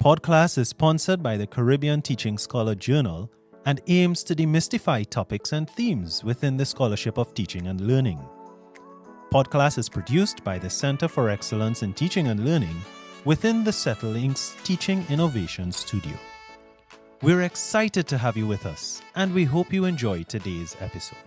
PodClass is sponsored by the Caribbean Teaching Scholar Journal and aims to demystify topics and themes within the scholarship of teaching and learning. PodClass is produced by the Center for Excellence in Teaching and Learning within the Settle Inc.'s Teaching Innovation Studio. We're excited to have you with us, and we hope you enjoy today's episode.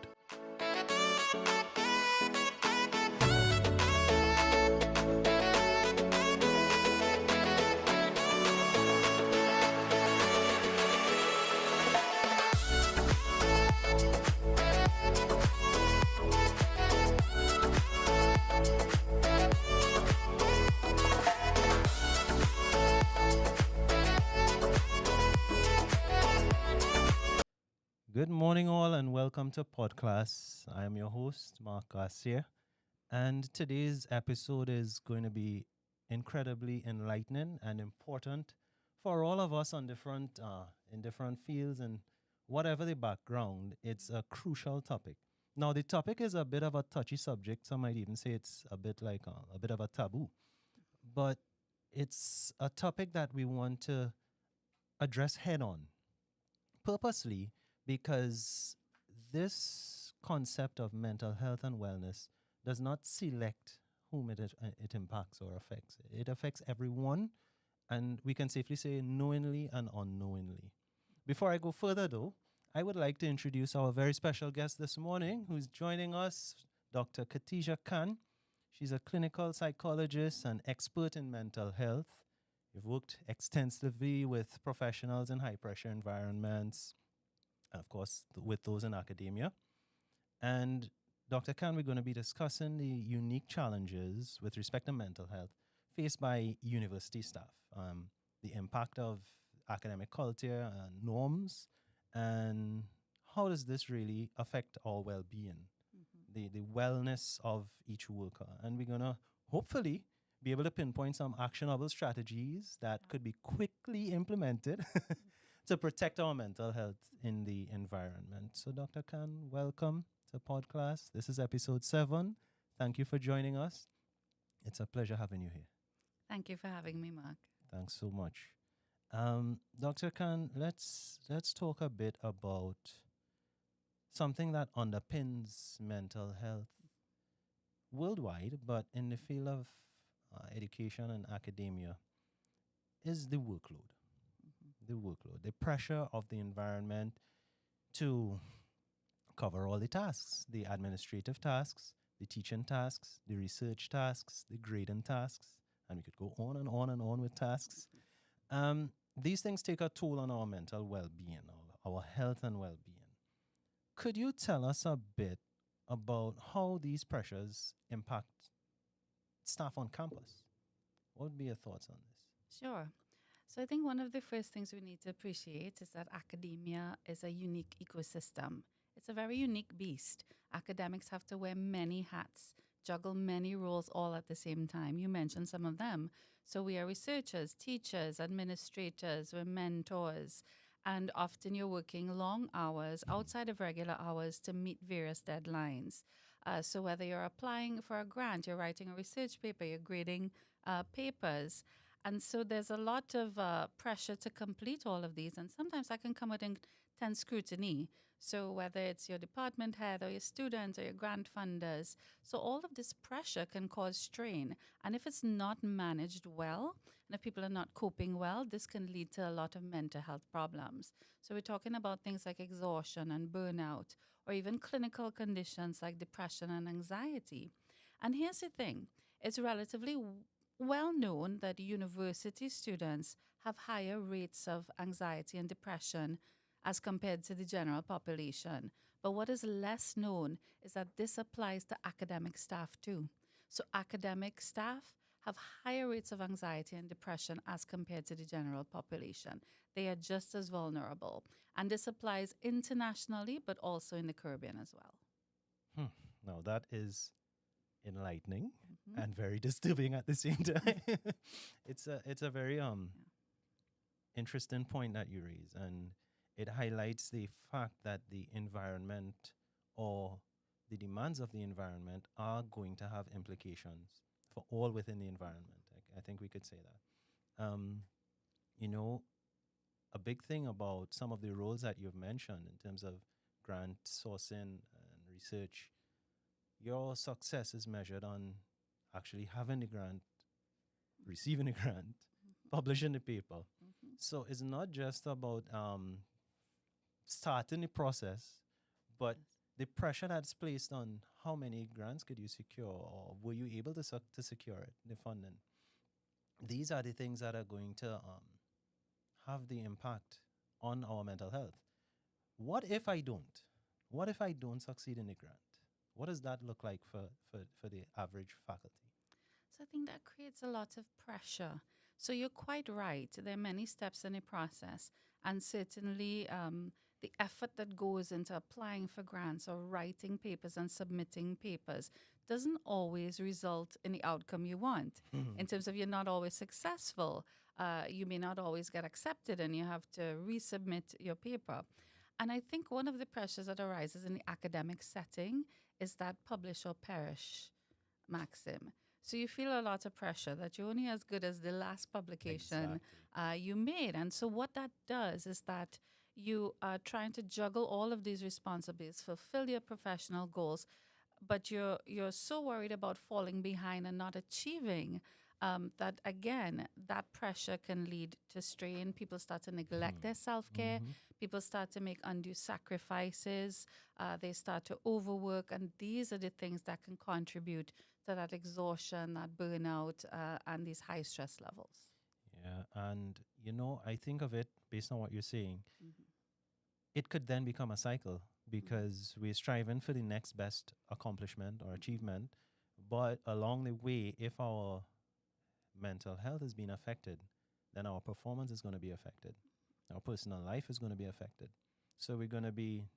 Good morning, all, and welcome to PodClass. I am your host, Mark Garcia, and today's episode is going to be incredibly enlightening and important for all of us on in different fields and whatever the background. It's a crucial topic. Now, the topic is a bit of a touchy subject. Some might even say it's a bit like a bit of a taboo, but it's a topic that we want to address head on, purposely, because this concept of mental health and wellness does not select whom it impacts or affects. It affects everyone, and we can safely say knowingly and unknowingly. Before I go further, though, I would like to introduce our very special guest this morning who's joining us, Dr. Katija Khan. She's a clinical psychologist and expert in mental health. You've worked extensively with professionals in high-pressure environments, of course, with those in academia. And Dr. Khan, we're going to be discussing the unique challenges with respect to mental health faced by university staff, the impact of academic culture and norms, and how does this really affect our well-being, the wellness of each worker. And we're going to hopefully be able to pinpoint some actionable strategies that could be quickly implemented to protect our mental health in the environment. So, Dr. Khan, welcome to PodClass. This is episode 7. Thank you for joining us. It's a pleasure having you here. Thank you for having me, Mark. Thanks so much. Dr. Khan, let's talk a bit about something that underpins mental health worldwide, but in the field of education and academia, is the workload. The workload, the pressure of the environment to cover all the tasks, the administrative tasks, the teaching tasks, the research tasks, the grading tasks, and we could go on and on and on with tasks. These things take a toll on our mental well-being, our health and well-being. Could you tell us a bit about how these pressures impact staff on campus? What would be your thoughts on this? Sure. So I think one of the first things we need to appreciate is that academia is a unique ecosystem. It's a very unique beast. Academics have to wear many hats, juggle many roles all at the same time. You mentioned some of them. So we are researchers, teachers, administrators, we're mentors, and often you're working long hours outside of regular hours to meet various deadlines. So whether you're applying for a grant, you're writing a research paper, you're grading papers. And so there's a lot of pressure to complete all of these. And sometimes that can come with intense scrutiny. So whether it's your department head or your students or your grant funders. So all of this pressure can cause strain. And if it's not managed well, and if people are not coping well, this can lead to a lot of mental health problems. So we're talking about things like exhaustion and burnout, or even clinical conditions like depression and anxiety. And here's the thing. It's relatively well known that university students have higher rates of anxiety and depression as compared to the general population. But what is less known is that this applies to academic staff too. So academic staff have higher rates of anxiety and depression as compared to the general population. They are just as vulnerable. And this applies internationally, but also in the Caribbean as well. Now, that is enlightening and very disturbing at the same time. It's a very interesting point that you raise, and it highlights the fact that the environment or the demands of the environment are going to have implications for all within the environment. I think we could say that. You know, a big thing about some of the roles that you've mentioned in terms of grant sourcing and research, your success is measured on actually having the grant, receiving the grant, publishing the paper. Mhm. So it's not just about starting the process, but Yes. the pressure that's placed on how many grants could you secure or were you able to, to secure it, the funding. These are the things that are going to have the impact on our mental health. What if I don't? What if I don't succeed in the grant? What does that look like for the average faculty? So I think that creates a lot of pressure. So you're quite right. There are many steps in the process, and certainly the effort that goes into applying for grants or writing papers and submitting papers doesn't always result in the outcome you want. In terms of you're not always successful, you may not always get accepted, and you have to resubmit your paper. And I think one of the pressures that arises in the academic setting is that publish or perish maxim. So you feel a lot of pressure that you're only as good as the last publication Exactly. you made. And so what that does is that you are trying to juggle all of these responsibilities, fulfill your professional goals, but you're so worried about falling behind and not achieving that again that pressure can lead to strain. People start to neglect their self-care. Mm-hmm. People start to make undue sacrifices. They start to overwork, and these are the things that can contribute to that exhaustion, that burnout, and these high stress levels. Yeah, and I think of it based on what you're saying. Mhm. It could then become a cycle Mhm. because we're striving for the next best accomplishment or Mhm. achievement, but along the way, if our mental health is being affected, then our performance is going to be affected. Our personal life is going to be affected. So we're going to be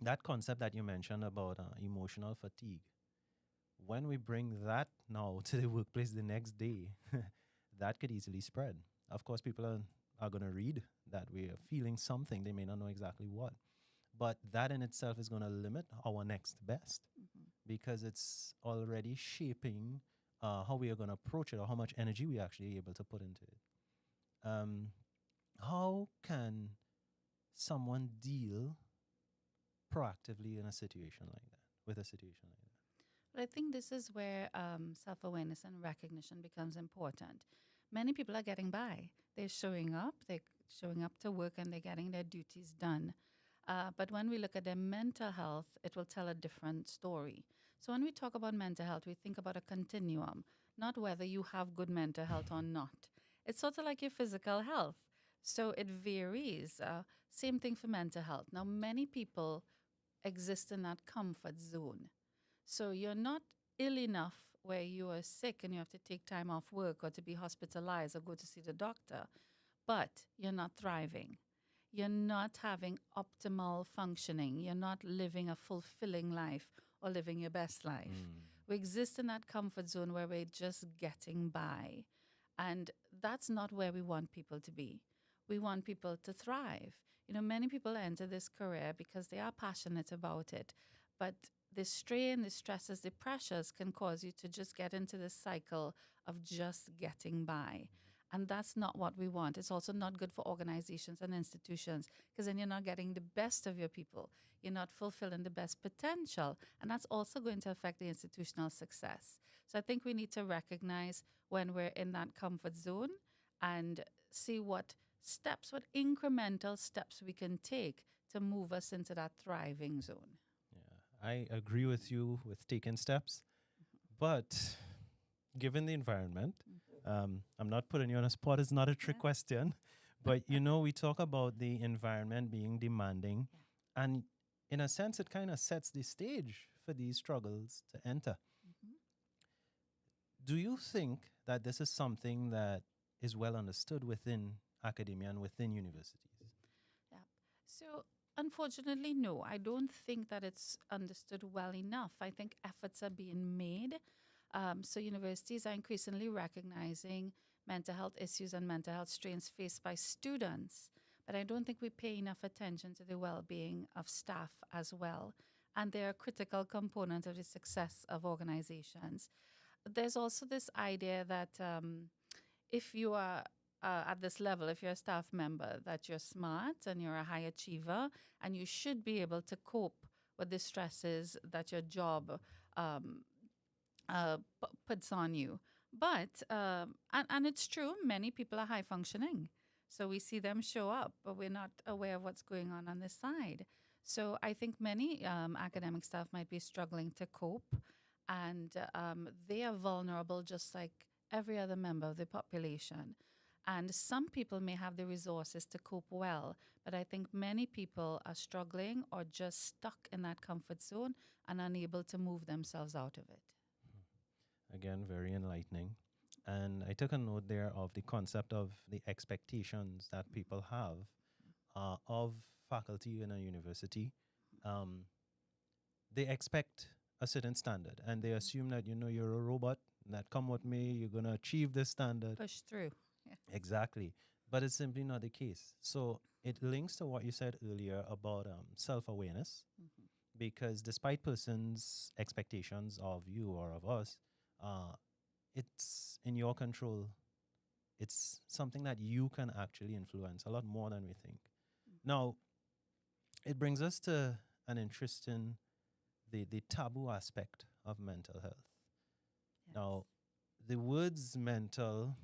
that concept that you mentioned about emotional fatigue. When we bring that now to the workplace the next day, that could easily spread. Of course, people are going to read that we are feeling something. They may not know exactly what. But that in itself is going to limit our next best Mhm. because it's already shaping how we are going to approach it or how much energy we actually able to put into it. Um, how can someone deal proactively in a situation like that, with a situation like that? But I think this is where self awareness and recognition becomes important. Many people are getting by. They're showing up to work and they're getting their duties done. But when we look at their mental health, it will tell a different story. So when we talk about mental health, we think about a continuum, not whether you have good mental health or not. It's sort of like your physical health. So it varies. Same thing for mental health. Now, many people exist in that comfort zone. So you're not ill enough where you are sick and you have to take time off work or to be hospitalized or go to see the doctor, but you're not thriving. You're not having optimal functioning. You're not living a fulfilling life or living your best life. Mm. We exist in that comfort zone where we're just getting by. And that's not where we want people to be. We want people to thrive. You know, many people enter this career because they are passionate about it, but the strain, the stresses, the pressures can cause you to just get into this cycle of just getting by. And that's not what we want. It's also not good for organizations and institutions because then you're not getting the best of your people. You're not fulfilling the best potential. And that's also going to affect the institutional success. So I think we need to recognize when we're in that comfort zone and see what steps, what incremental steps we can take to move us into that thriving zone. Yeah, I agree with you with taking steps, but given the environment, Mhm. I'm not putting you on a spot. It's not a trick Yeah. question, but we talk about the environment being demanding, Yeah. and in a sense, it kind of sets the stage for these struggles to enter. Mhm. Do you think that this is something that is well understood within academia and within universities? Yeah. So, unfortunately, no, I don't think that it's understood well enough. I think efforts are being made. So, universities are increasingly recognizing mental health issues and mental health strains faced by students. But I don't think we pay enough attention to the well being of staff as well. And they're a critical component of the success of organizations. There's also this idea that if you are at this level, if you're a staff member, that you're smart and you're a high achiever, and you should be able to cope with the stresses that your job um, puts on you. But and it's true, many people are high functioning, so we see them show up, but we're not aware of what's going on this side. So I think many academic staff might be struggling to cope, and they are vulnerable just like every other member of the population. And some people may have the resources to cope well, but I think many people are struggling or just stuck in that comfort zone and unable to move themselves out of it. Again, very enlightening. And I took a note there of the concept of the expectations that people have of faculty in a university. Um, they expect a certain standard and they assume that, you're a robot, that come with me, you're going to achieve this standard. Push through. Yeah. Exactly. But it's simply not the case. So it links to what you said earlier about self awareness, Mhm. because despite persons' expectations of you or of us, uh, it's in your control. It's something that you can actually influence a lot more than we think. Now, it brings us to an interesting the taboo aspect of mental health. Yes. Now, the words mental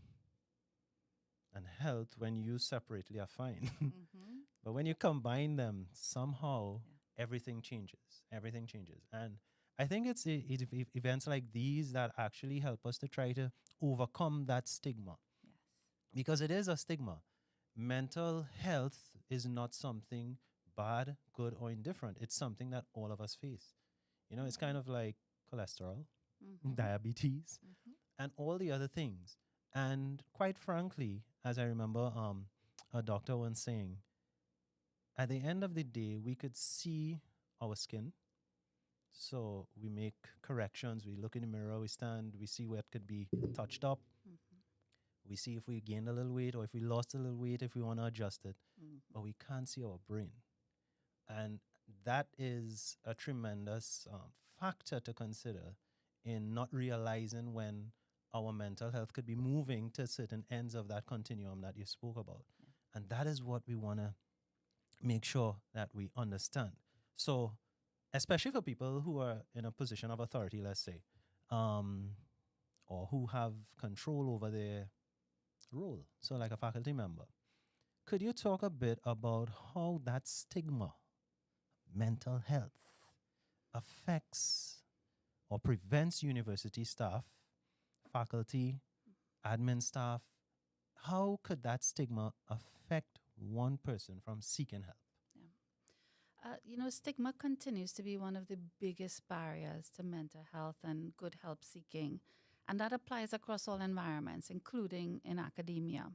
and health, when used separately, are fine. Mm-hmm. But when you combine them, somehow Yeah. everything changes. Everything changes. And I think it's events like these that actually help us to try to overcome that stigma, Yes. because it is a stigma. Mental health is not something bad, good, or indifferent. It's something that all of us face. It's kind of like cholesterol, Mm-hmm. diabetes, Mm-hmm. and all the other things. And quite frankly, as I remember a doctor once saying, at the end of the day, we could see our skin. So we make corrections. We look in the mirror, we stand, we see what could be touched up. Mm-hmm. We see if we gained a little weight or if we lost a little weight, if we want to adjust it. Mm-hmm. But we can't see our brain. And that is a tremendous factor to consider in not realizing when our mental health could be moving to certain ends of that continuum that you spoke about. Yeah. And that is what we want to make sure that we understand. So, especially for people who are in a position of authority, let's say, um, or who have control over their role, so like a faculty member, could you talk a bit about how that stigma, mental health, affects or prevents university staff, faculty, admin staff? How could that stigma affect one person from seeking help? Stigma continues to be one of the biggest barriers to mental health and good help seeking. And that applies across all environments, including in academia.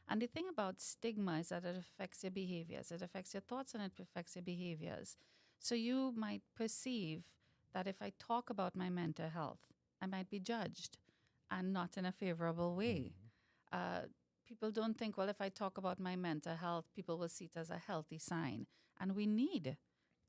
And the thing about stigma is that it affects your behaviors, it affects your thoughts, and it affects your behaviors. So you might perceive that if I talk about my mental health, I might be judged and not in a favorable way. Mhm. Uh, People don't think, well, if I talk about my mental health, people will see it as a healthy sign. And we need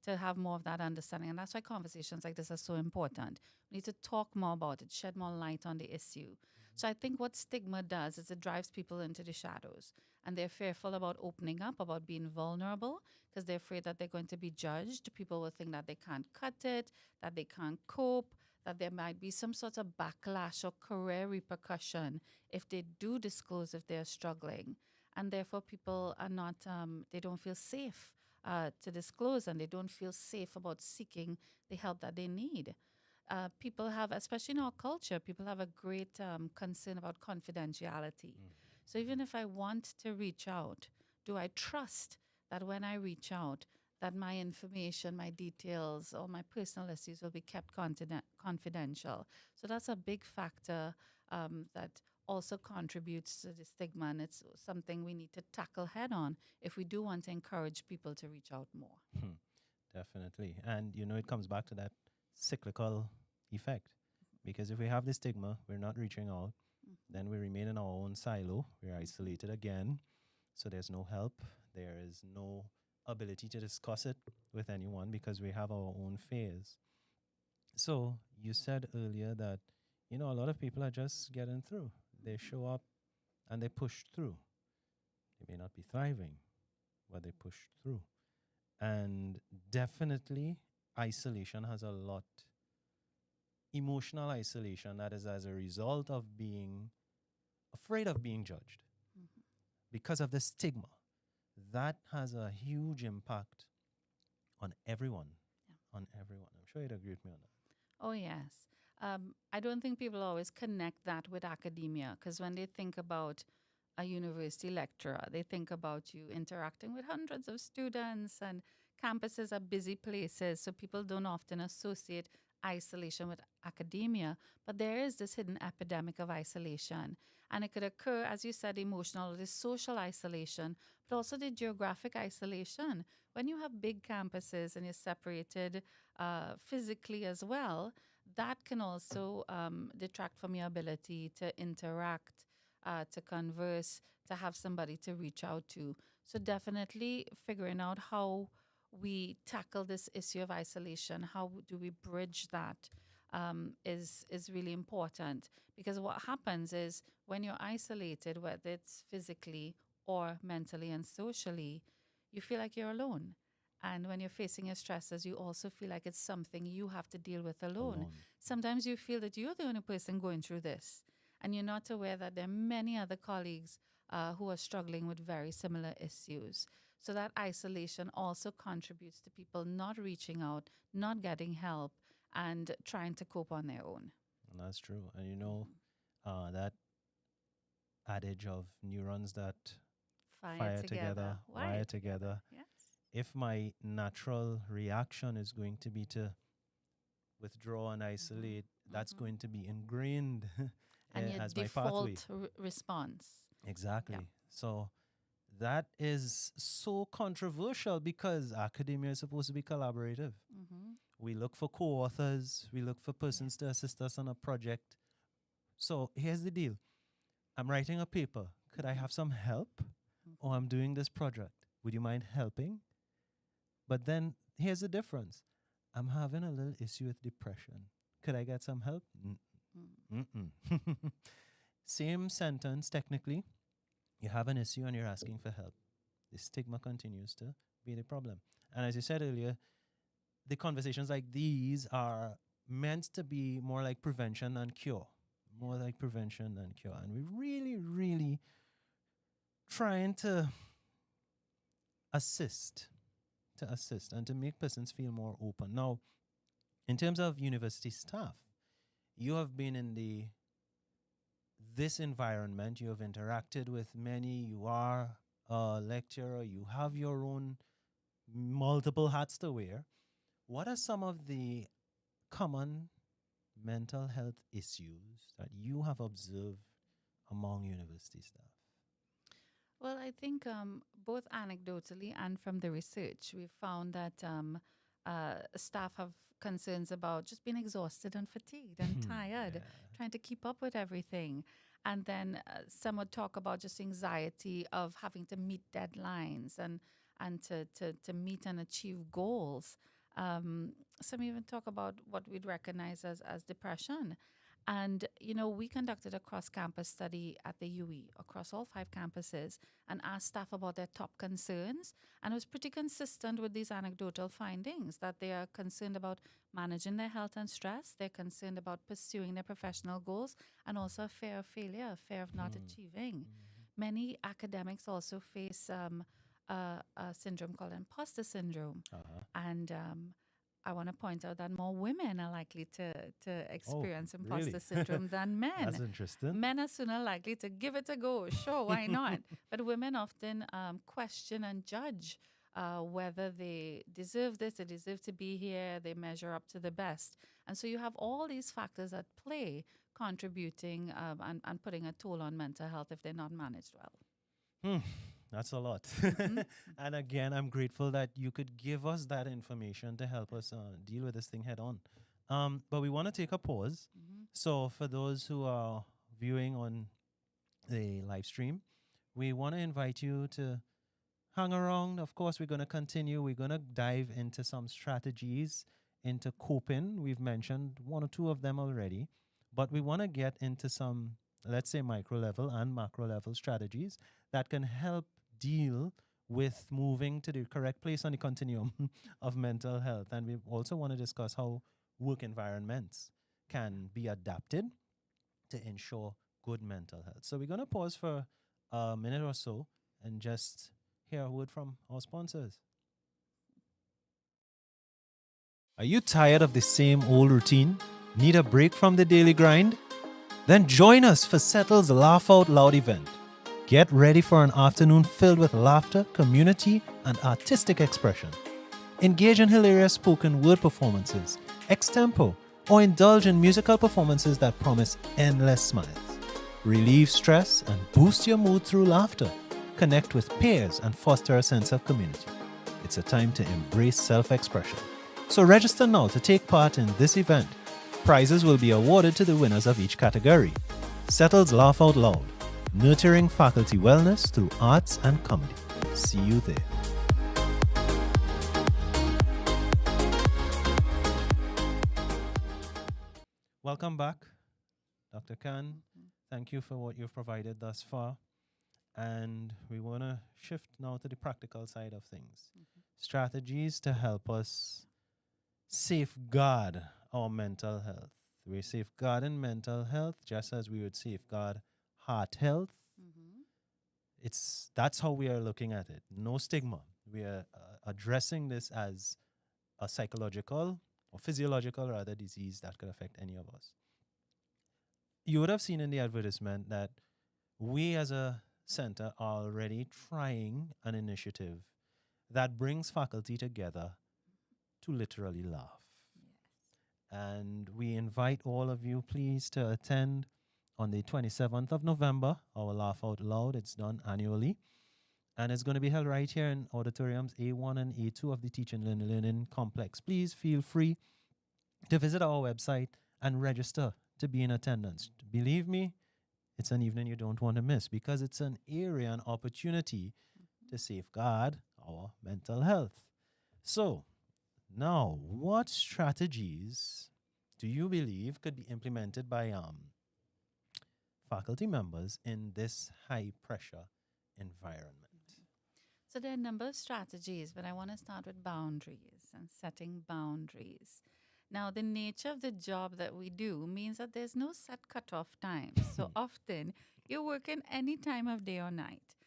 to have more of that understanding. And that's why conversations like this are so important. We need to talk more about it, shed more light on the issue. So I think what stigma does is it drives people into the shadows. And they're fearful about opening up, about being vulnerable, because they're afraid that they're going to be judged. People will think that they can't cut it, that they can't cope, that there might be some sort of backlash or career repercussion if they do disclose if they're struggling. And therefore, people are not, they don't feel safe to disclose, and they don't feel safe about seeking the help that they need. People have, especially in our culture, people have a great concern about confidentiality. Mhm. So even if I want to reach out, do I trust that when I reach out, that my information, my details, or my personal issues will be kept confidential? So that's a big factor that also contributes to the stigma, and it's something we need to tackle head on if we do want to encourage people to reach out more. Hmm, definitely. And it comes back to that cyclical effect. Because if we have the stigma, we're not reaching out, then we remain in our own silo, we're isolated again. So there's no help, there is no ability to discuss it with anyone because we have our own fears. So you said earlier that, a lot of people are just getting through. They show up and they pushed through. They may not be thriving, but they pushed through. And definitely, isolation has a lot, emotional isolation that is as a result of being afraid of being judged Mhm. because of the stigma. That has a huge impact on everyone. Yeah. On everyone. I'm sure you'd agree with me on that. Oh, yes. I don't think people always connect that with academia because when they think about a university lecturer, they think about you interacting with hundreds of students, and campuses are busy places. So people don't often associate isolation with academia. But there is this hidden epidemic of isolation. And it could occur, as you said, emotional or the social isolation, but also the geographic isolation. When you have big campuses and you're separated physically as well, that can also detract from your ability to interact, to converse, to have somebody to reach out to. So, definitely figuring out how we tackle this issue of isolation, how do we bridge that, is really important. Because what happens is when you're isolated, whether it's physically or mentally and socially, you feel like you're alone. And when you're facing your stresses, you also feel like it's something you have to deal with alone. Alone. Sometimes you feel that you're the only person going through this, and you're not aware that there are many other colleagues who are struggling with very similar issues. So that isolation also contributes to people not reaching out, not getting help, and trying to cope on their own. And that's true. And Mhm. that adage of neurons that Fire fire together, together, wire wire together. together. Yes. If my natural reaction is going to be to withdraw and Hmm. isolate, that's Hmm. going to be ingrained And your as my pathway. default response. Yeah. Exactly. So that is so controversial because academia is supposed to be collaborative. Hmm. We look for co authors, we look for Yeah. persons to assist us on a project. So here's the deal, I'm writing a paper. Could I Hmm. have some help? Or Hmm. I'm doing this project. Would you mind helping? But then here's the difference, I'm having a little issue with depression. Could I get some help? Mm-mm. Same sentence, technically. You have an issue and you're asking for help. The stigma continues to be the problem. And as you said earlier, the conversations like these are meant to be more like prevention than cure. More like prevention than cure. And we really, really trying to assist, and to make persons feel more open. Now, in terms of university staff, you have been in this environment, you have interacted with many, you are a lecturer, you have your own multiple hats to wear. What are some of the common mental health issues that you have observed among university staff? Well, I think both anecdotally and from the research, we've found that staff have concerns about just being exhausted and fatigued and tired, Yeah. trying to keep up with everything. And then some would talk about just anxiety of having to meet deadlines and to meet and achieve goals. Some even talk about what we'd recognize as depression. And, we conducted a cross campus study at the UE across all 5 campuses and asked staff about their top concerns. And it was pretty consistent with these anecdotal findings that they are concerned about managing their health and stress, they're concerned about pursuing their professional goals, and also a fear of failure, a fear of not Hmm. achieving. Many academics also face a syndrome called imposter syndrome. Uh-huh. And I want to point out that more women are likely to Oh, experience imposter really? syndrome than That's men. interesting. Men are sooner likely to give it a go. Sure, why not? But women often question and judge whether they deserve this, they deserve to be here, they measure up to the best. And so you have all these factors at play contributing and putting a toll on mental health if they're not managed well. Hmm, that's a lot. Hmm. And again, I'm grateful that you could give us that information to help us deal with this thing head on. But we want to take a pause. Hmm. So, for those who are viewing on the live stream, we want to invite you to hang around. Of course, we're going to continue. We're going to dive into some strategies into coping. We've mentioned one or two of them already, but we want to get into some let's say, micro level and macro level strategies that can help deal with moving to the correct place on the continuum of mental health. And we also want to discuss how work environments can be adapted to ensure good mental health. So we're going to pause for a minute or so and just hear a word from our sponsors. Are you tired of the same old routine? Need a break from the daily grind? Then join us for Settle's Laugh Out Loud event. Get ready for an afternoon filled with laughter, community, and artistic expression. Engage in hilarious spoken word performances, extempo, or indulge in musical performances that promise endless smiles. Relieve stress and boost your mood through laughter. Connect with peers and foster a sense of community. It's a time to embrace self-expression. So register now to take part in this event. Prizes will be awarded to the winners of each category. Settles Laugh Out Loud, nurturing faculty wellness through arts and comedy. See you there. Welcome back, Dr. Khan. Thank you for what you've provided thus far. And we want to shift now to the practical side of things. Strategies to help us safeguard our mental health. We're safeguarding mental health just as we would safeguard heart health. That's how we are looking at it. No stigma. We are addressing this as a psychological or physiological rather disease that could affect any of us. You would have seen in the advertisement that we as a center are already trying an initiative that brings faculty together to literally laugh. And we invite all of you, please, to attend on the 27th of November, our Laugh Out Loud. It's done annually. And it's going to be held right here in auditoriums A1 and A2 of the Teaching and Learning Complex. Please feel free to visit our website and register to be in attendance. Believe me, it's an evening you don't want to miss because it's an area, an opportunity to safeguard our mental health. So, now, what strategies do you believe could be implemented by faculty members in this high pressure environment? So there are a number of strategies, but I want to start with boundaries and setting boundaries. Now, the nature of the job that we do means that there's no set cutoff time. So often you're working any time of day or night.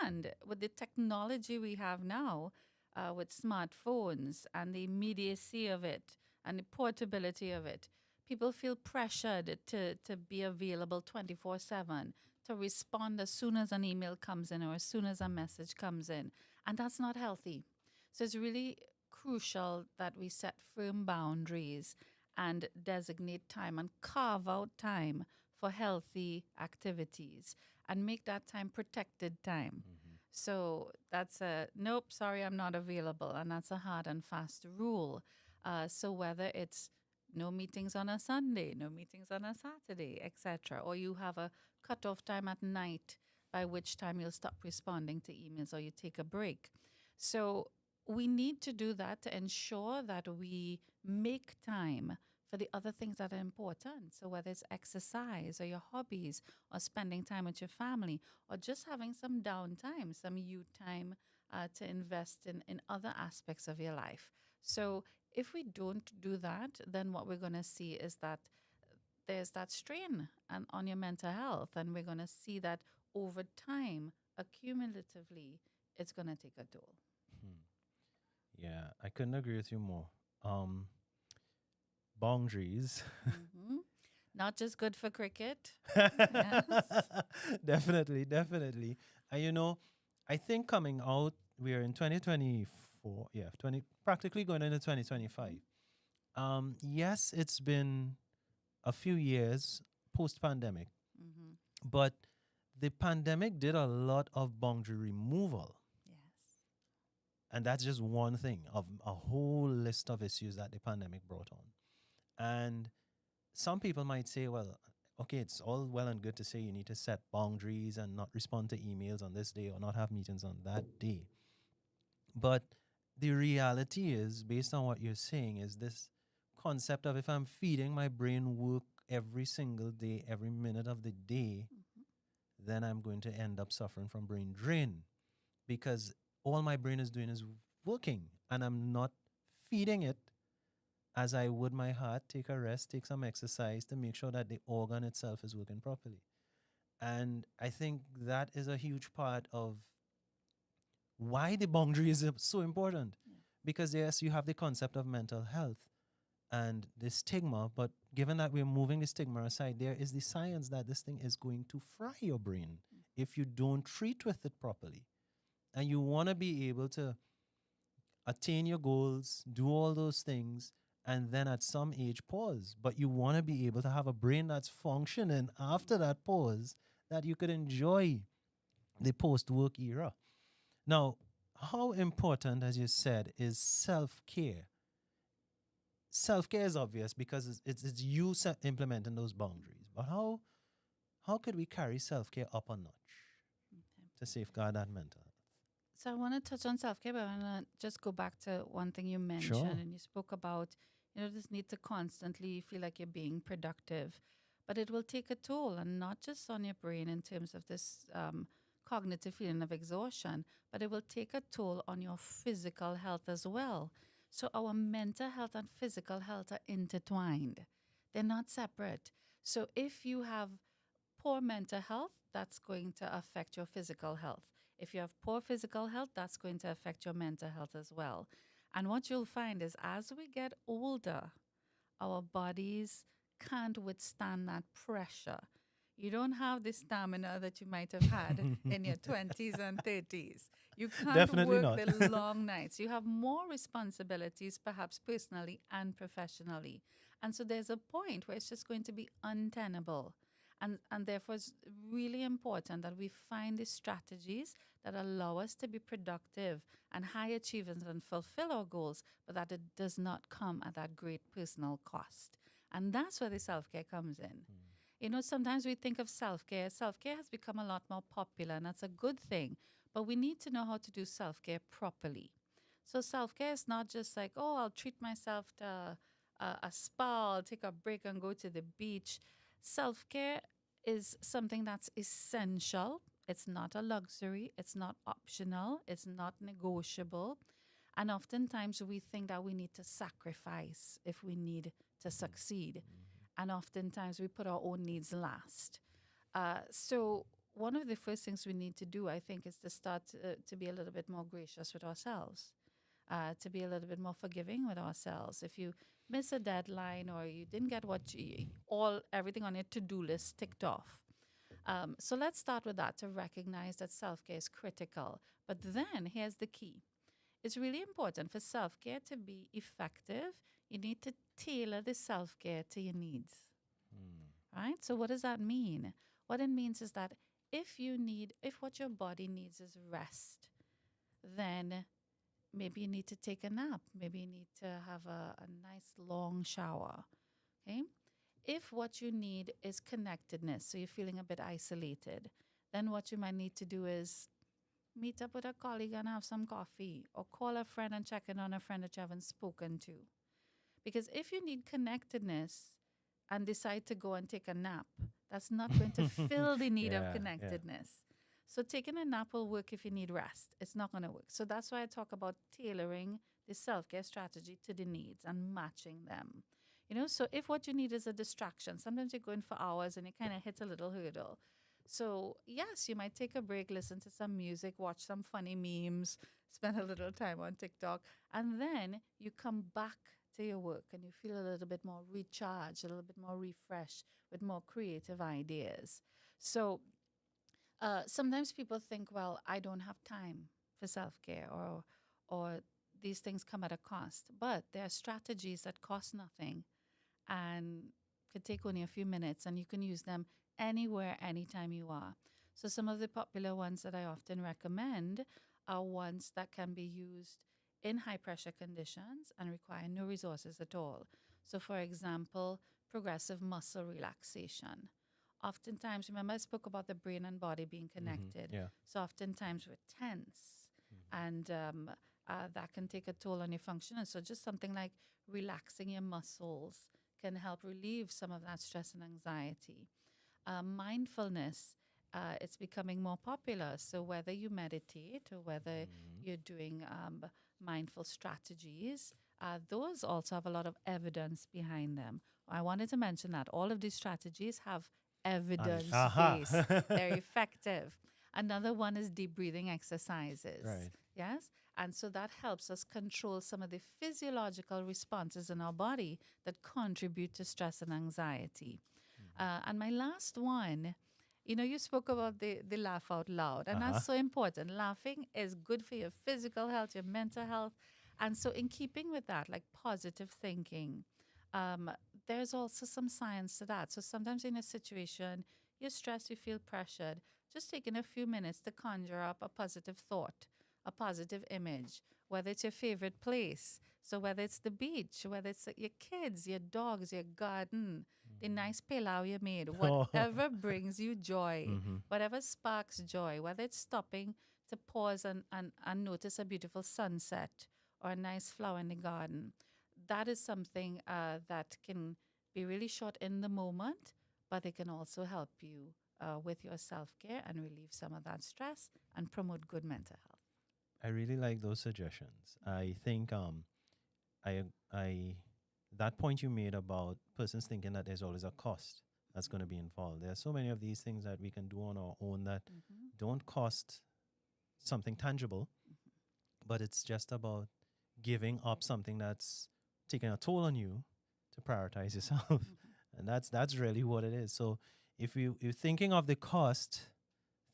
And with the technology we have now, with smartphones and the immediacy of it and the portability of it, people feel pressured to be available 24/7, to respond as soon as an email comes in or as soon as a message comes in. And that's not healthy. So it's really crucial that we set firm boundaries and designate time and carve out time for healthy activities and make that time protected time. So that's a nope, sorry, I'm not available. And that's a hard and fast rule. So whether it's no meetings on a Sunday, no meetings on a Saturday, etc., or you have a cutoff time at night by which time you'll stop responding to emails or you take a break. So we need to do that to ensure that we make time for the other things that are important. So whether it's exercise or your hobbies or spending time with your family or just having some downtime, some you time to invest in other aspects of your life. So if we don't do that, then what we're going to see is that there's that strain on your mental health. And we're going to see that over time, accumulatively, it's going to take a toll. Yeah, I couldn't agree with you more. Boundaries. Not just good for cricket. Definitely, definitely. And I think coming out, we're in 2024, yeah, 20 practically going into 2025. Yes, it's been a few years post pandemic, but the pandemic did a lot of boundary removal. Yes. And that's just one thing of a whole list of issues that the pandemic brought on. And some people might say, well, okay, it's all well and good to say you need to set boundaries and not respond to emails on this day or not have meetings on that day. But the reality is, based on what you're saying, is this concept of if I'm feeding my brain work every single day, every minute of the day, Mhm. then I'm going to end up suffering from brain drain because all my brain is doing is working and I'm not feeding it as I would my heart. Take a rest, take some exercise to make sure that the organ itself is working properly. And I think that is a huge part of why the boundary is so important. Yeah. Because yes, you have the concept of mental health and the stigma, but given that we're moving the stigma aside, there is the science that this thing is going to fry your brain if you don't treat with it properly. And you want to be able to attain your goals, do all those things, and then at some age pause. But you want to be able to have a brain that's functioning after that pause that you could enjoy the post work era. Now, how important, as you said, is self care? Self care is obvious because it's you implementing those boundaries. But how could we carry self care up a notch Okay. to safeguard that mental health? So I want to touch on self-care, but I want to just go back to one thing you mentioned, Sure. and you spoke about, this need to constantly feel like you're being productive, but it will take a toll, and not just on your brain in terms of this cognitive feeling of exhaustion, but it will take a toll on your physical health as well. So our mental health and physical health are intertwined; they're not separate. So if you have poor mental health, that's going to affect your physical health. If you have poor physical health, that's going to affect your mental health as well. And what you'll find is as we get older, our bodies can't withstand that pressure. You don't have the stamina that you might have had in your 20s and 30s. You can't Definitely work not. the long nights. You have more responsibilities, perhaps personally and professionally. And so there's a point where it's just going to be untenable. And therefore, it's really important that we find the strategies that allow us to be productive and high achievers and fulfill our goals, but that it does not come at that great personal cost. And that's where the self care comes in. Sometimes we think of self care. Self care has become a lot more popular, and that's a good thing. But we need to know how to do self care properly. So self care is not just like, oh, I'll treat myself to a spa, I'll take a break and go to the beach. Self care is something that's essential. It's not a luxury. It's not optional. It's not negotiable. And oftentimes we think that we need to sacrifice if we need to succeed. And oftentimes we put our own needs last. So one of the first things we need to do, I think, is to start to be a little bit more gracious with ourselves, to be a little bit more forgiving with ourselves. If you miss a deadline or you didn't get everything on your to-do list ticked off. So let's start with that, to recognize that self-care is critical. But then here's the key. It's really important for self-care to be effective. You need to tailor the self-care to your needs, right? So what does that mean? What it means is that if what your body needs is rest, then maybe you need to take a nap. Maybe you need to have a nice long shower. Okay. If what you need is connectedness, so you're feeling a bit isolated, then what you might need to do is meet up with a colleague and have some coffee, or call a friend and check in on a friend that you haven't spoken to. Because if you need connectedness and decide to go and take a nap, that's not going to fill the need of Yeah, yeah. connectedness. So taking a nap will work if you need rest. It's not going to work. So that's why I talk about tailoring the self-care strategy to the needs and matching them. So if what you need is a distraction, sometimes you're going for hours and it kind of hits a little hurdle. So yes, you might take a break, listen to some music, watch some funny memes, spend a little time on TikTok, and then you come back to your work and you feel a little bit more recharged, a little bit more refreshed with more creative ideas. So sometimes people think, well, I don't have time for self-care, or these things come at a cost. But there are strategies that cost nothing and could take only a few minutes, and you can use them anywhere, anytime you are. So some of the popular ones that I often recommend are ones that can be used in high pressure conditions and require no resources at all. So for example, progressive muscle relaxation. Oftentimes, remember I spoke about the brain and body being connected. Yeah. So oftentimes we're tense, and that can take a toll on your function. And so just something like relaxing your muscles can help relieve some of that stress and anxiety. Mindfulness, it's becoming more popular. So whether you meditate or whether Mhm. you're doing mindful strategies, those also have a lot of evidence behind them. I wanted to mention that all of these strategies have evidence base. Aha. They're effective. Another one is deep breathing exercises. Right. Yes. And so that helps us control some of the physiological responses in our body that contribute to stress and anxiety. Mhm. And my last one, you spoke about the laugh out loud, and Uh-huh. that's so important. Laughing is good for your physical health, your mental health. And so, in keeping with that, like positive thinking, um, there's also some science to that. So, sometimes in a situation, you're stressed, you feel pressured, just taking a few minutes to conjure up a positive thought, a positive image, whether it's your favorite place. So, whether it's the beach, whether it's your kids, your dogs, your garden, the nice pilau you made, Oh. whatever brings you joy, Mm-hmm. whatever sparks joy, whether it's stopping to pause and notice a beautiful sunset or a nice flower in the garden, that is something that can be really short in the moment, but it can also help you with your self care and relieve some of that stress and promote good mental health. I really like those suggestions. I think I I that point you made about persons thinking that there's always a cost that's going to be involved. There are so many of these things that we can do on our own that Mm-hmm. don't cost something tangible, but it's just about giving up something that's taking a toll on you to prioritize yourself. Mm-hmm. And that's really what it is. So if you're thinking of the cost,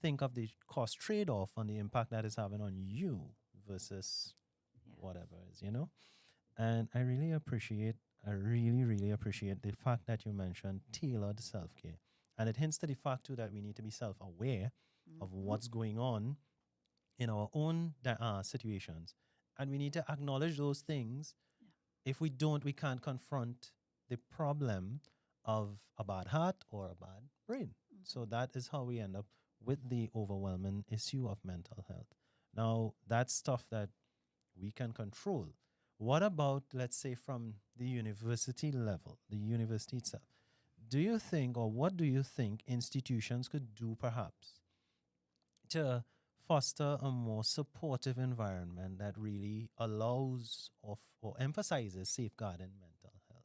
think of the cost trade off on the impact that is having on you versus Yeah. whatever is. And I really, really appreciate the fact that you mentioned tailored self care. And it hints to the fact too that we need to be self aware of Mm-hmm. what's going on in our own situations. And we need to acknowledge those things. Yeah. If we don't, we can't confront the problem of a bad heart or a bad brain. So Mm-hmm. that is how we end up with the overwhelming issue of mental health. Now, that's stuff that we can control. What about, let's say, from the university level, the university itself? Do you think, or what do you think institutions could do perhaps to foster a more supportive environment that really allows or emphasizes safeguarding mental health?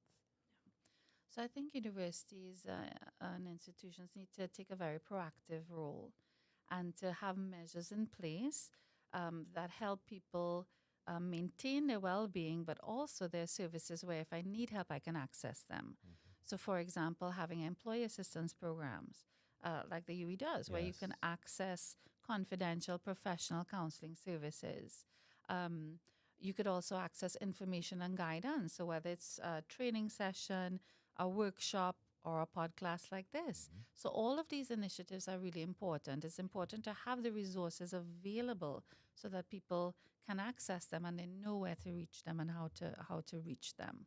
So I think universities and institutions need to take a very proactive role and to have measures in place that help people maintain their well-being, but also their services where if I need help, I can access them. So, for example, having employee assistance programs like the UE does, where you Yes. can access confidential professional counseling services. Um, you could also access information and guidance. So, whether it's a training session, a workshop, or a podcast like this. Mhm. So all of these initiatives are really important. It's important to have the resources available so that people can access them and they know where to reach them and how to reach them.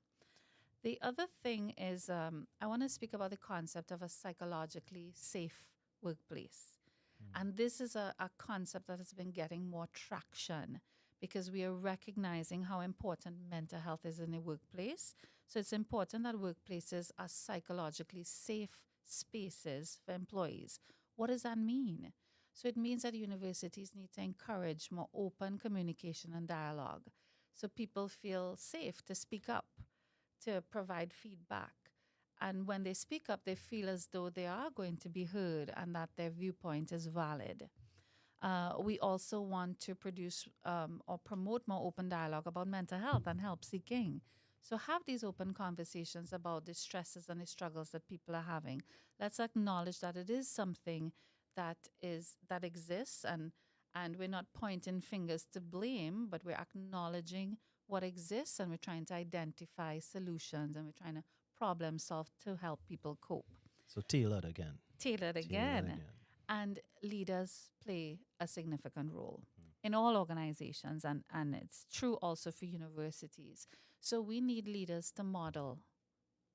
The other thing is I want to speak about the concept of a psychologically safe workplace. And this is a concept that has been getting more traction because we are recognizing how important mental health is in the workplace. So it's important that workplaces are psychologically safe spaces for employees. What does that mean? So it means that universities need to encourage more open communication and dialogue so people feel safe to speak up, to provide feedback. And when they speak up, they feel as though they are going to be heard and that their viewpoint is valid. We also want to produce or promote more open dialogue about mental health and help seeking. So have these open conversations about the stresses and the struggles that people are having. Let's acknowledge that it is something that exists, and we're not pointing fingers to blame, but we're acknowledging what exists and we're trying to identify solutions and we're trying to problem solve to help people cope. So tailored again. Tailored Tailored again. again. And leaders play a significant role Mm. in all organizations, and it's true also for universities. So we need leaders to model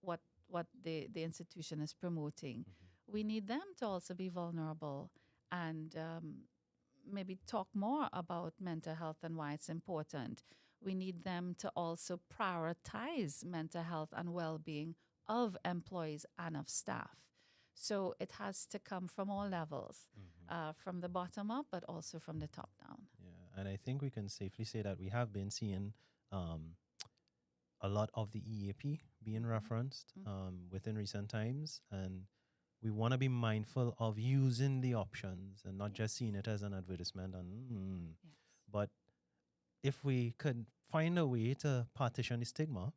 what the institution is promoting. We need them to also be vulnerable and maybe talk more about mental health and why it's important. We need them to also prioritize mental health and well-being of employees and of staff. So it has to come from all levels, from the bottom up, but also from the top down. Yeah, and I think we can safely say that we have been seeing um, a lot of the EAP being referenced within recent times, and we want to be mindful of using the options and not just seeing it as an advertisement. Yes. But if we could find a way to partition the stigma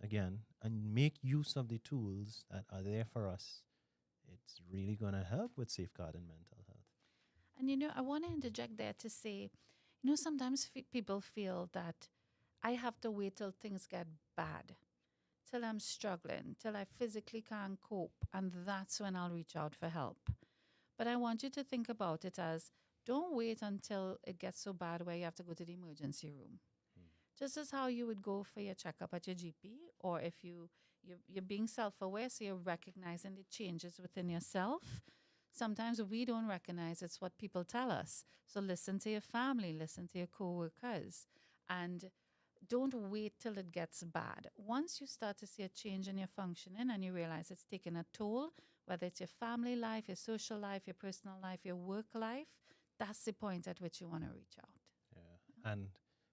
again and make use of the tools that are there for us, it's really going to help with safeguarding mental health. And I want to interject there to say, sometimes people feel that I have to wait till things get bad, till I'm struggling, till I physically can't cope, and that's when I'll reach out for help. But I want you to think about it as, don't wait until it gets so bad where you have to go to the emergency room. Just as how you would go for your checkup at your GP, or if you're being self-aware, so you're recognizing the changes within yourself. Sometimes we don't recognize it's what people tell us. So listen to your family, listen to your coworkers, and don't wait till it gets bad. Once you start to see a change in your functioning and you realize it's taking a toll, whether it's your family life, your social life, your personal life, your work life, that's the point at which you want to reach out. Yeah. And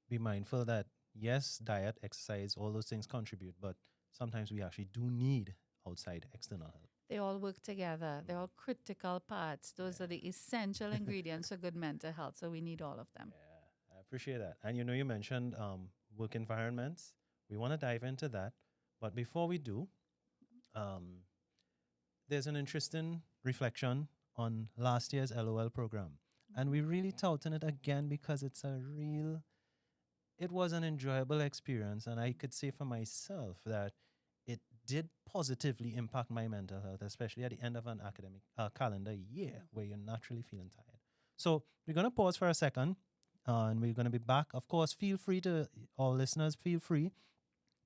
be mindful that, yes, diet, exercise, all those things contribute, but sometimes we actually do need outside external help. They all work together. They're all critical parts. Those are the essential ingredients for good mental health. So we need all of them. Yeah, I appreciate that. And you mentioned work environments. We want to dive into that. But before we do, um, there's an interesting reflection on last year's LOL program. And we really touting it again because it was an enjoyable experience. And I could say for myself that it did positively impact my mental health, especially at the end of an academic calendar year where you're naturally feeling tired. So we're going to pause for a second and we're going to be back. Of course, feel free to, all listeners, feel free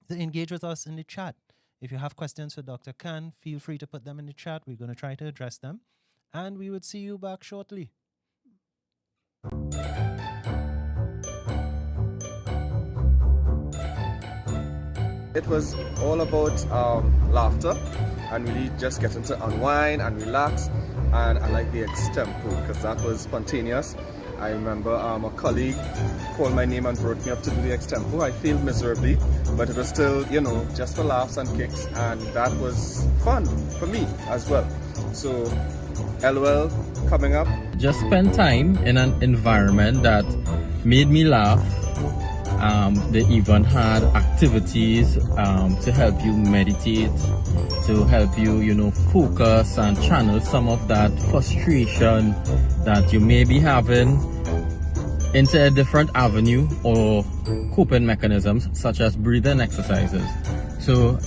to engage with us in the chat. If you have questions for Dr. Khan, feel free to put them in the chat. We're going to try to address them. And we would see you back shortly. It was all about laughter and really just getting to unwind and relax. And I like the extempo because that was spontaneous. I remember a colleague called my name and brought me up to do the extempo. I failed miserably, but it was still, just for laughs and kicks. And that was fun for me as well. So, LOL coming up. Just spend time in an environment that made me laugh. They even had activities to help you meditate, to help you, focus and channel some of that frustration that you may be having into a different avenue or coping mechanisms such as breathing exercises. So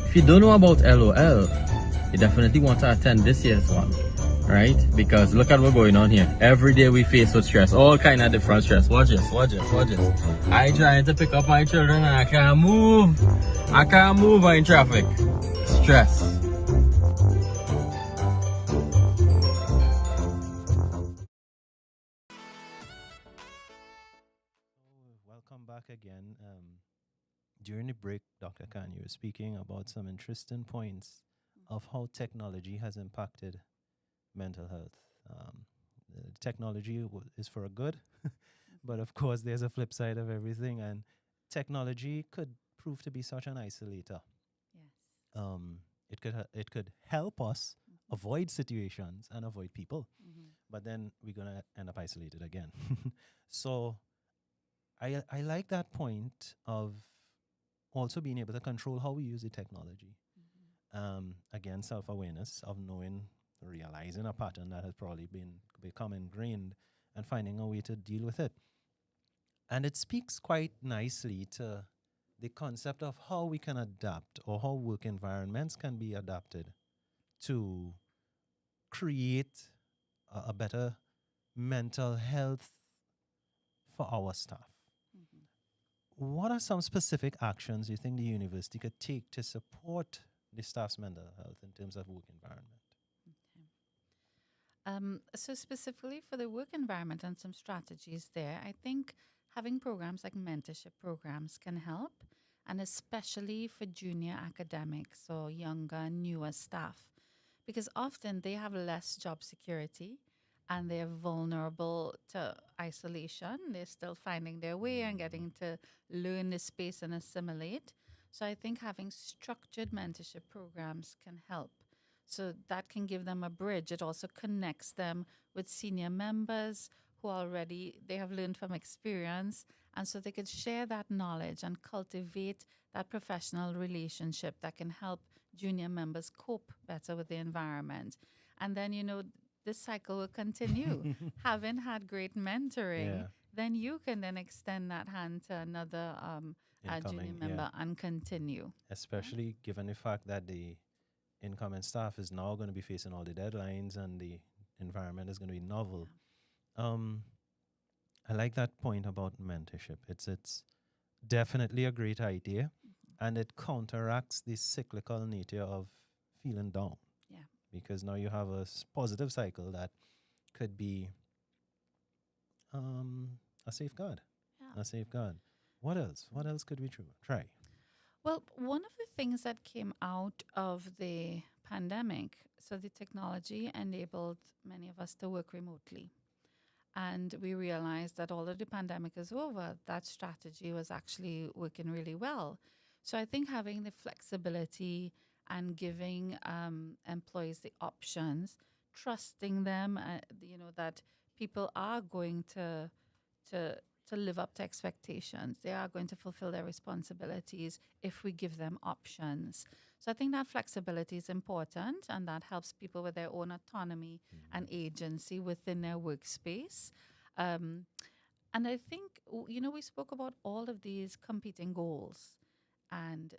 if you don't know about LOL, you definitely want to attend this year's one. Right? Because look at what's going on here. Every day we face with stress, all kind of different stress. Watch this. I trying to pick up my children and I can't move. I'm in traffic. Stress. Welcome back again. During the break, Dr. Khan, you were speaking about some interesting points of how technology has impacted mental health. Technology is for a good, but of course, there's a flip side of everything, and technology could prove to be such an isolator. Yes. It could help us avoid situations and avoid people, but then we're gonna end up isolated again. So, I like that point of also being able to control how we use the technology. Again, self-awareness of knowing, realizing a pattern that has probably become ingrained and finding a way to deal with it. And it speaks quite nicely to the concept of how we can adapt or how work environments can be adapted to create a better mental health for our staff. What are some specific actions you think the university could take to support the staff's mental health in terms of work environment? So specifically for the work environment and some strategies there, I think having programs like mentorship programs can help. and especially for junior academics or younger, newer staff, because often they have less job security and they're vulnerable to isolation. They're still finding their way and getting to learn the space and assimilate. So I think having structured mentorship programs can help. So that can give them a bridge. It also connects them with senior members who already they have learned from experience, and so they could share that knowledge and cultivate that professional relationship that can help junior members cope better with the environment. And then, this cycle will continue. Having had great mentoring, Yeah. then you can then extend that hand to another junior Incoming, member and continue. especially given the fact that the incoming staff is now going to be facing all the deadlines and the environment is going to be novel. Um, I like that point about mentorship. It's definitely a great idea, and it counteracts the cyclical nature of feeling down. Yeah. Because now you have a positive cycle that could be a safeguard. Yeah. A safeguard. What else? What else could we try? Well, one of the things that came out of the pandemic, so the technology enabled many of us to work remotely. And we realized that although the pandemic is over, that strategy was actually working really well. So I think having the flexibility and giving employees the options, trusting them, that people are going to live up to expectations. They are going to fulfill their responsibilities if we give them options. So I think that flexibility is important, and that helps people with their own autonomy and agency within their workspace. And I think, we spoke about all of these competing goals and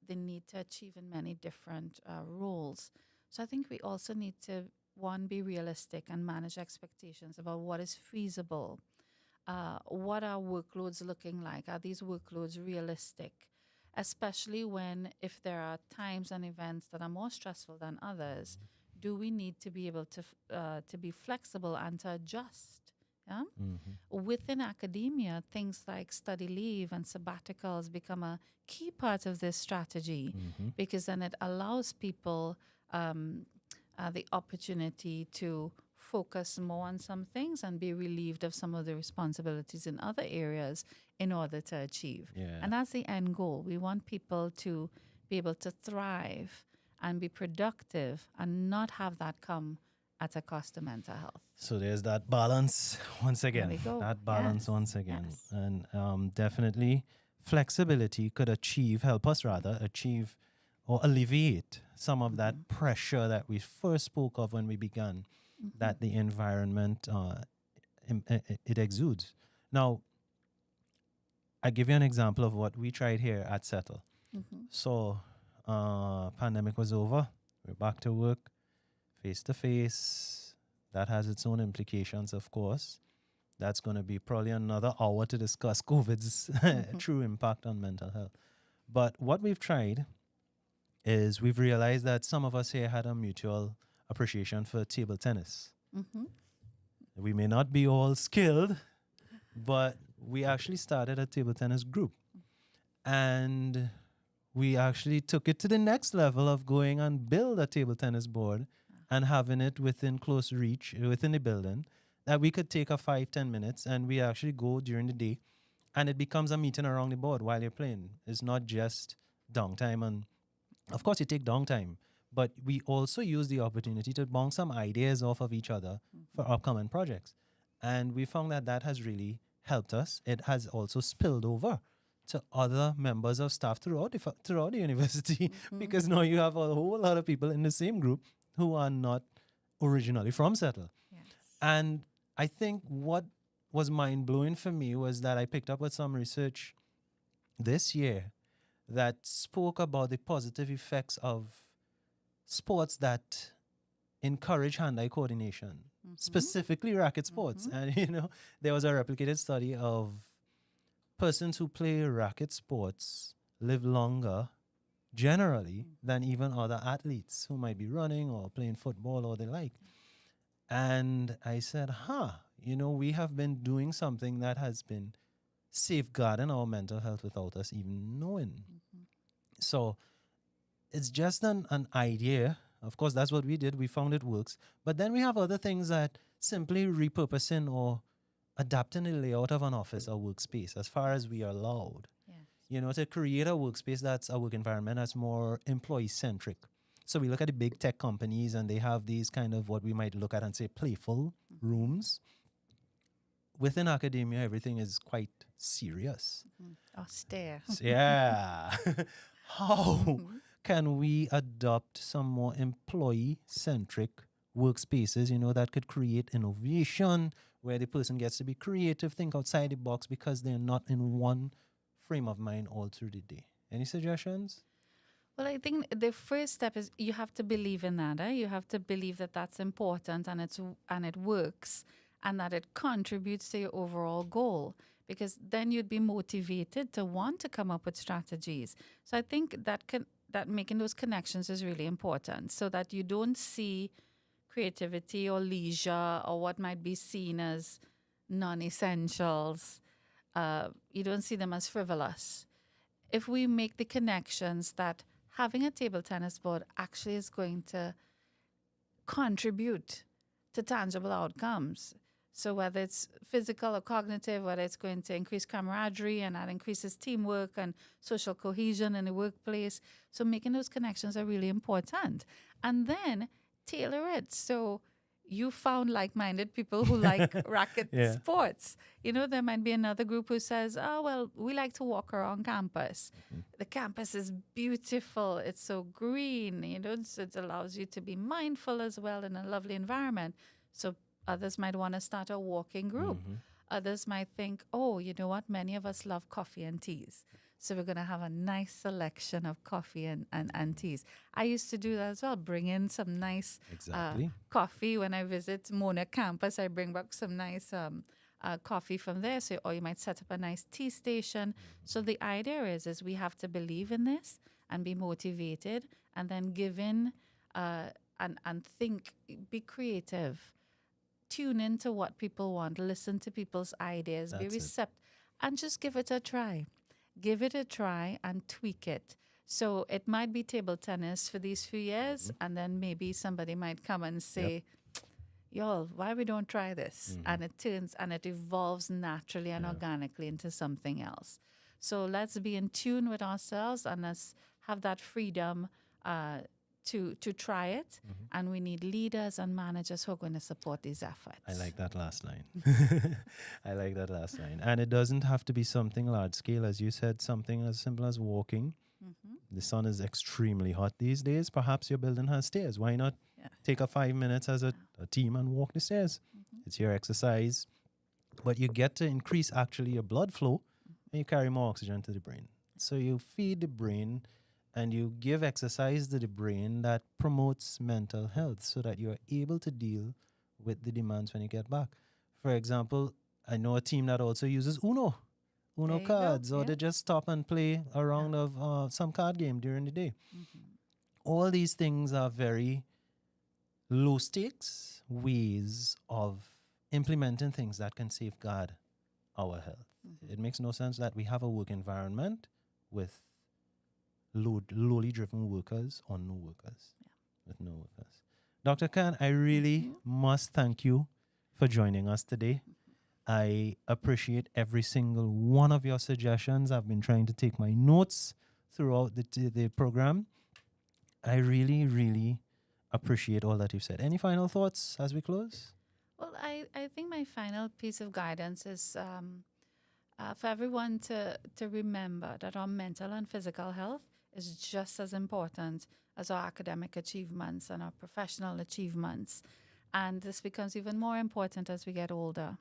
the need to achieve in many different roles. So I think we also need to, one, be realistic and manage expectations about what is feasible. What are workloads looking like? Are these workloads realistic? Especially if there are times and events that are more stressful than others, do we need to be able to be flexible and to adjust? Yeah? Within academia, things like study leave and sabbaticals become a key part of this strategy, because then it allows people the opportunity to focus more on some things and be relieved of some of the responsibilities in other areas in order to achieve. Yeah. And that's the end goal. We want people to be able to thrive and be productive and not have that come at a cost of mental health. So there's that balance once again. we go. That balance Yes, once again. yes. And definitely flexibility could help us achieve or alleviate some of that pressure that we first spoke of when we began, that the environment it exudes. Now, I give you an example of what we tried here at Settle. So, pandemic was over. We're back to work, face to face. That has its own implications, of course. That's going to be probably another hour to discuss COVID's true impact on mental health. But what we've tried is we've realized that some of us here had a mutual appreciation for table tennis. We may not be all skilled, but we actually started a table tennis group. And we actually took it to the next level of going and build a table tennis board and having it within close reach within the building, that we could take a 5-10 minutes and we actually go during the day, and it becomes a meeting around the board while you're playing. It's not just downtime, and of course you take downtime, but we also use the opportunity to bounce some ideas off of each other for upcoming projects. And we found that that has really helped us. It has also spilled over to other members of staff throughout the university, because now you have a whole lot of people in the same group who are not originally from Settle. Yes. And I think what was mind-blowing for me was that I picked up with some research this year that spoke about the positive effects of sports that encourage hand-eye coordination, specifically racket sports. And, there was a replicated study of persons who play racket sports live longer generally than even other athletes who might be running or playing football or the like. And I said, we have been doing something that has been safeguarding our mental health without us even knowing. Mm-hmm. So it's just an idea. Of course, that's what we did. We found it works. But then we have other things that simply repurposing or adapting the layout of an office or workspace as far as we are allowed. Yes. You know, to create a workspace that's a work environment that's more employee centric. So we look at the big tech companies and they have these kind of what we might look at and say playful rooms. Within academia, everything is quite serious. Austere. Yeah. How can we adopt some more employee centric workspaces, you know, that could create innovation where the person gets to be creative, think outside the box because they're not in one frame of mind all through the day? Any suggestions? Well, I think the first step is you have to believe in that. You have to believe that that's important and it works and that it contributes to your overall goal, because then you'd be motivated to want to come up with strategies. So I think that making those connections is really important, so that you don't see creativity or leisure or what might be seen as non-essentials. You don't see them as frivolous. If we make the connections that having a table tennis board actually is going to contribute to tangible outcomes. So whether it's physical or cognitive, whether it's going to increase camaraderie and that increases teamwork and social cohesion in the workplace. So making those connections are really important. And then tailor it. So you found like-minded people who like racket sports. You know, there might be another group who says, oh, well, we like to walk around campus. The campus is beautiful. It's so green. You know, it allows you to be mindful as well in a lovely environment. So others might want to start a walking group. Others might think, oh, you know what? Many of us love coffee and teas. So we're going to have a nice selection of coffee and teas. I used to do that as well, bring in some nice coffee. When I visit Mona campus, I bring back some nice coffee from there. So, or you might set up a nice tea station. So the idea is we have to believe in this and be motivated, and then give in and think, be creative. Tune into what people want, listen to people's ideas, be receptive, and just give it a try. Give it a try and tweak it. So it might be table tennis for these few years, and then maybe somebody might come and say, y'all, why we don't try this? And it turns and it evolves naturally and organically into something else. So let's be in tune with ourselves and let's have that freedom to try it. And we need leaders and managers who are going to support these efforts. I like that last line. I like that last line. And it doesn't have to be something large scale. As you said, something as simple as walking. The sun is extremely hot these days. Perhaps your building has stairs. Why not take a 5 minutes as a team and walk the stairs? It's your exercise. But you get to increase actually your blood flow and you carry more oxygen to the brain. So you feed the brain and you give exercise to the brain that promotes mental health so that you're able to deal with the demands when you get back. For example, I know a team that also uses Uno cards, or they just stop and play a round of some card game during the day. All these things are very low stakes ways of implementing things that can safeguard our health. It makes no sense that we have a work environment with lowly driven workers or no workers. With no workers. Dr. Khan, I really must thank you for joining us today. I appreciate every single one of your suggestions. I've been trying to take my notes throughout the program. I really, really appreciate all that you've said. Any final thoughts as we close? Well, I think my final piece of guidance is for everyone to remember that our mental and physical health is just as important as our academic achievements and our professional achievements. And this becomes even more important as we get older.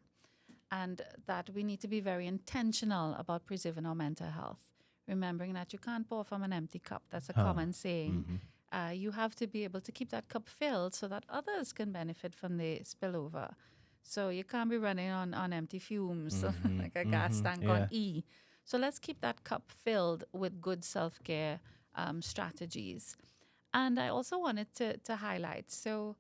And that we need to be very intentional about preserving our mental health. Remembering that you can't pour from an empty cup. That's a common saying. You have to be able to keep that cup filled so that others can benefit from the spillover. So you can't be running on empty fumes like a gas tank on E. So let's keep that cup filled with good self-care strategies. And I also wanted to highlight, so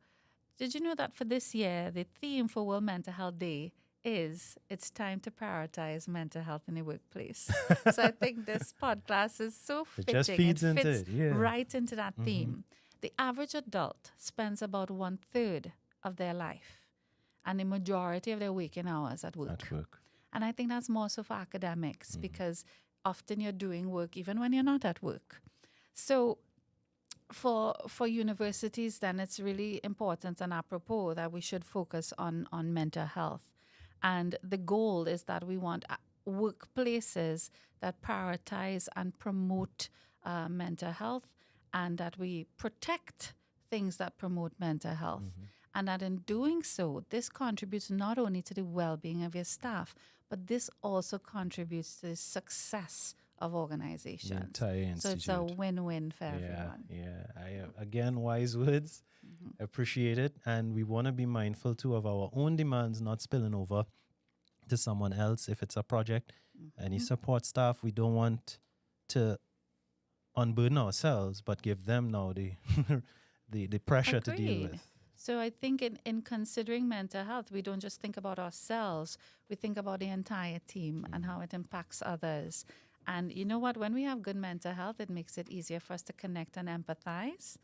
did you know that for this year, the theme for World Mental Health Day is it's time to prioritize mental health in the workplace. So I think this podcast is so It fitting. just feeds it into fits it, yeah. right into that theme. The average adult spends about 1/3 of their life and the majority of their waking hours at work. At work. And I think that's more so for academics because often you're doing work even when you're not at work. So for universities, then it's really important and apropos that we should focus on mental health. And the goal is that we want workplaces that prioritize and promote mental health, and that we protect things that promote mental health. And that in doing so, this contributes not only to the well-being of your staff, but this also contributes to the success of organizations. The entire So it's a institute. win-win for Yeah, everyone. yeah. Again, wise words. Appreciate it. And we want to be mindful too of our own demands not spilling over to someone else. If it's a project, any support staff, we don't want to unburden ourselves, but give them now the the pressure to deal Agreed. with. So I think in considering mental health, we don't just think about ourselves, we think about the entire team and how it impacts others. And you know what? When we have good mental health, it makes it easier for us to connect and empathize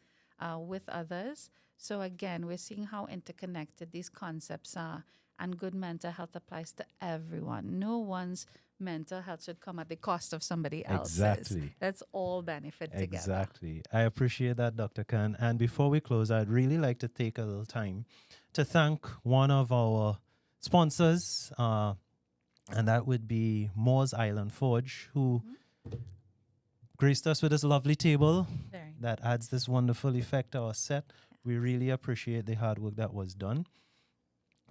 with others. So again, we're seeing how interconnected these concepts are. And good mental health applies to everyone. No one's mental health should come at the cost of somebody else's. Exactly. Let's all benefit together. Exactly. I appreciate that, Dr. Khan. And before we close, I'd really like to take a little time to thank one of our sponsors, and that would be Moore's Island Forge, who graced us with this lovely table Very that adds this wonderful effect to our set. We really appreciate the hard work that was done.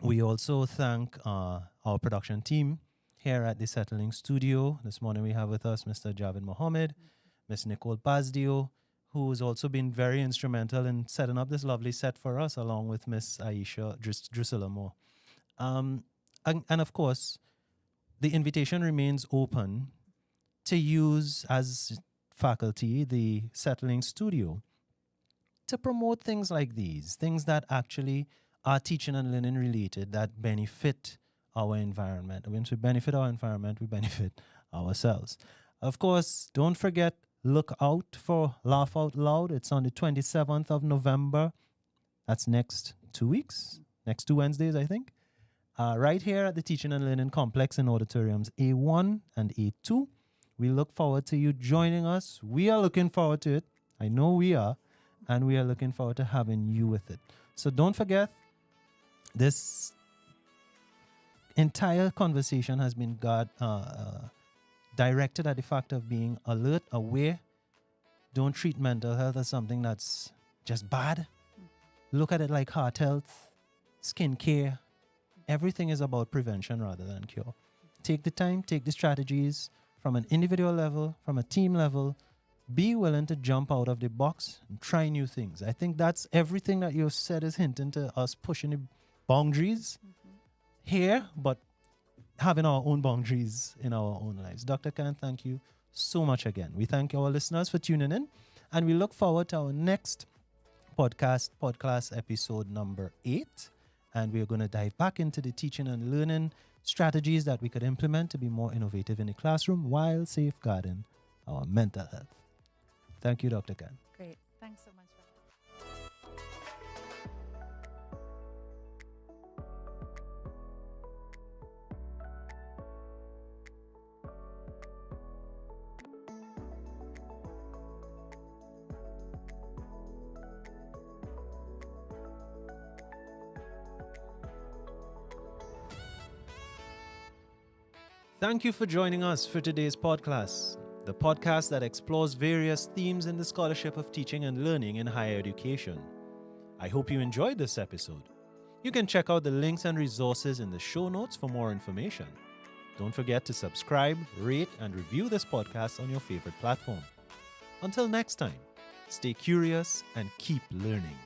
We also thank our production team here at the Settling Studio. This morning we have with us Mr. Javed Mohammed, Miss Nicole Pazdio, who's also been very instrumental in setting up this lovely set for us, along with Miss Aisha Drusilla Moore. And of course, the invitation remains open to use as faculty the Settling Studio to promote things like these, things that actually are teaching and learning related, that benefit our environment. Once we benefit our environment, we benefit ourselves. Of course, don't forget, look out for Laugh Out Loud. It's on the 27th of November. That's next 2 weeks, next 2 Wednesdays, I think. Right here at the Teaching and Learning Complex in auditoriums A1 and A2. We look forward to you joining us. We are looking forward to it. I know we are. And we are looking forward to having you with it. So don't forget, this entire conversation has been directed at the fact of being alert, aware. Don't treat mental health as something that's just bad. Look at it like heart health, skin care. Everything is about prevention rather than cure. Take the time, take the strategies from an individual level, from a team level. Be willing to jump out of the box and try new things. I think that's everything that you've said is hinting to us pushing the boundaries here, but having our own boundaries in our own lives. Dr. Khan, thank you so much again. We thank our listeners for tuning in, and we look forward to our next PodClass episode number 8. And we're going to dive back into the teaching and learning strategies that we could implement to be more innovative in the classroom while safeguarding our mental health. Thank you, Dr. Khan. great. Thanks so much. Thank you for joining us for today's PodClass, the podcast that explores various themes in the scholarship of teaching and learning in higher education. I hope you enjoyed this episode. You can check out the links and resources in the show notes for more information. Don't forget to subscribe, rate, and review this podcast on your favorite platform. Until next time, stay curious and keep learning.